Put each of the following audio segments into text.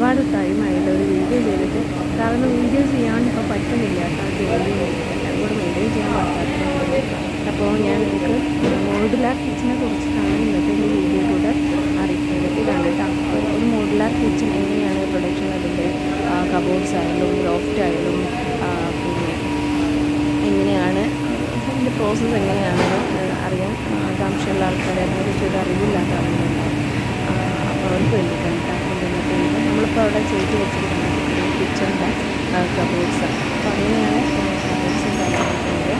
ഒരുപാട് ടൈമായില്ല ഒരു വീഡിയോ ചെയ്തിട്ട്. കാരണം വീഡിയോ ചെയ്യാൻ ഇപ്പോൾ പറ്റുന്നില്ല കേട്ടോ, ജോലിയും എല്ലാം കൂടെ മെയിൻറ്റെയിൻ ചെയ്യാൻ പറ്റാത്തതുകൊണ്ട്. അപ്പോൾ ഞാൻ നിങ്ങൾക്ക് മോഡുലാർ കിച്ചനെ കുറിച്ചിട്ടാണ് ഇന്നത്തെ ഒരു വീഡിയോയിലൂടെ അറിയിക്കുന്നത്. ഇതാണ് കേട്ടോ ഒരു മോഡുലാർ കിച്ചൺ എങ്ങനെയാണ് പ്രൊഡക്ഷൻ, അതിൻ്റെ കബോർഡ്സ് ആയാലും ലോഫ്റ്റ് ആയാലും പിന്നെ എങ്ങനെയാണ് അതിൻ്റെ പ്രോസസ്സ് എങ്ങനെയാണെന്ന് അറിയാൻ ആകാംക്ഷയുള്ള ആൾക്കാരെ അതിനെക്കുറിച്ചൊരു അറിവില്ലാത്ത ആളുകളുണ്ടാവും. അപ്പോൾ അവർക്ക് വേണ്ടിയിട്ടാണ് ഇന്നത്തെ വീഡിയോ. നമ്മളിപ്പോൾ അവിടെ ചെയ്ത് വെച്ചിരിക്കുന്നത് കിച്ചണിൻ്റെ കബോർഡ്സാണ്. അപ്പോൾ അങ്ങനെയാണ് കബോർഡ്സും കാര്യങ്ങളൊക്കെ.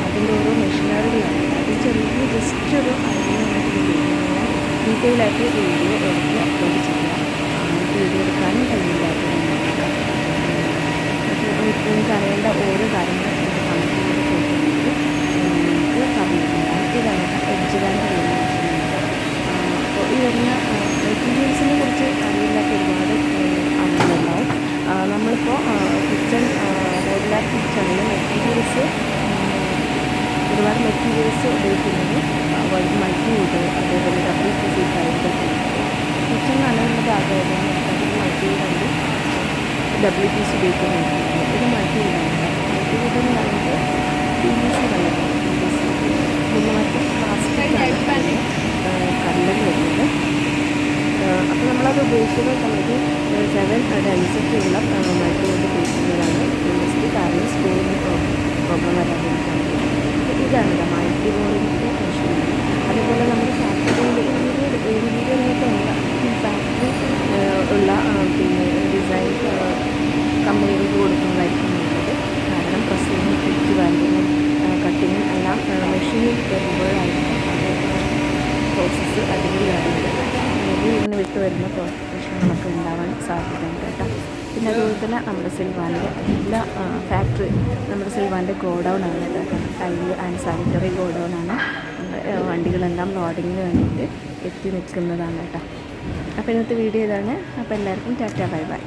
അതിൻ്റെ ഓരോ മെഷീനറികളാണ്. അത് ചെറിയ ജസ്റ്റ് ഒരു അറിയാനായിട്ട് ഞാൻ ഡീറ്റെയിൽ ആയിട്ട് വീഡിയോ എടുത്ത് അപ്ലോഡ് ചെയ്യാം. വീഡിയോ എടുക്കാനും കഴിയില്ലാത്തതുകൊണ്ട് നിങ്ങൾക്ക് അറിയേണ്ട ഓരോ കാര്യങ്ങളും എൻ്റെ കമൻറ്റിലൂടെ ചോദിക്കുന്നത് നിങ്ങൾക്ക് പറഞ്ഞിട്ടുണ്ടാകും. ഇതാണ് എഡ്ജ് ബാൻഡ് ചെയ്യുന്ന മെഷീനുണ്ട്. അപ്പോൾ ഈ വരുന്ന മെറ്റീരിയൽസിനെ കുറിച്ച് അറിയില്ലാത്ത ഒരുപാട് ആളുകളുണ്ടാവും. നമ്മളിപ്പോൾ കിച്ചൺ മോഡുലാർ കിച്ചണിൽ മെറ്റീരിയൽസ് ഒരുപാട് മെറ്റീരിയൽസ് ഉപയോഗിക്കുന്നത് മൾട്ടിവുഡ്, അതേപോലെ WPC ഫൈബർ. കിച്ചൺ നല്ലൊരു ഭാഗമായതുകൊണ്ട് മൾട്ടിവുഡ് WPC ഉപയോഗിക്കുന്നുണ്ട്. ഇത് മൾട്ടിവുഡാണ്. മൾട്ടിവുഡ് എന്ന് പറയുന്നത് PVC കല്ലാണ്. പിന്നെ മറ്റ് പ്ലാസ്റ്റിക് കല്ലുകൾ വരുന്നത്. അപ്പോൾ നമ്മളത് ഉപയോഗിക്കുന്ന സമയത്ത് 7 ഡെൻസിറ്റിയുള്ള മൾട്ടിവുഡ് ഉപയോഗിക്കുന്നതാണ് ബെസ്റ്റ്. കാരണം സ്കൂളിന് പ്രോബ്ലം വരാതിരിക്കാൻ. ഇതാണ് മൾട്ടിവുഡിൻ്റെ മെഷീൻ. അതേപോലെ നമ്മുടെ ഫാക്ടറിയിൽ ഇന്റീരിയറിലേക്കുള്ള ഫാക്ടറി ഉള്ള പിന്നെ ഡിസൈൻ കമ്പനികൾക്ക് കൊടുക്കുന്നതായിരിക്കും നല്ലത്. കാരണം പ്രസ്സിങ്ങും ഫിറ്റ് വാല്യൂവും കട്ടിങ്ങും എല്ലാം മെഷീനിൽ വരുമ്പോഴായിരിക്കും അത് പ്രോസസ്സ് അടിപൊളിയായിട്ട് ഇങ്ങനെ വിട്ട് വരുന്ന പ്രശ്നങ്ങളൊക്കെ ഉണ്ടാവാൻ സാധ്യതയുണ്ട് കേട്ടോ. പിന്നെ അതുപോലെ തന്നെ നമ്മുടെ സിൽവാൻ്റെ എല്ലാ ഫാക്ടറി നമ്മുടെ സിൽവാൻ്റെ ഗോഡൗണാണ് കേട്ടോ. ടൈൽ ആൻഡ് സാനിറ്ററി ഗോഡൗണാണ്. വണ്ടികളെല്ലാം ലോഡിങ്ങിന് വേണ്ടിയിട്ട് എത്തി നിൽക്കുന്നതാണ് കേട്ടോ. അപ്പോൾ ഇന്നത്തെ വീഡിയോ ഇതാണ്. അപ്പോൾ എല്ലാവർക്കും ടാറ്റ ബൈ ബൈ.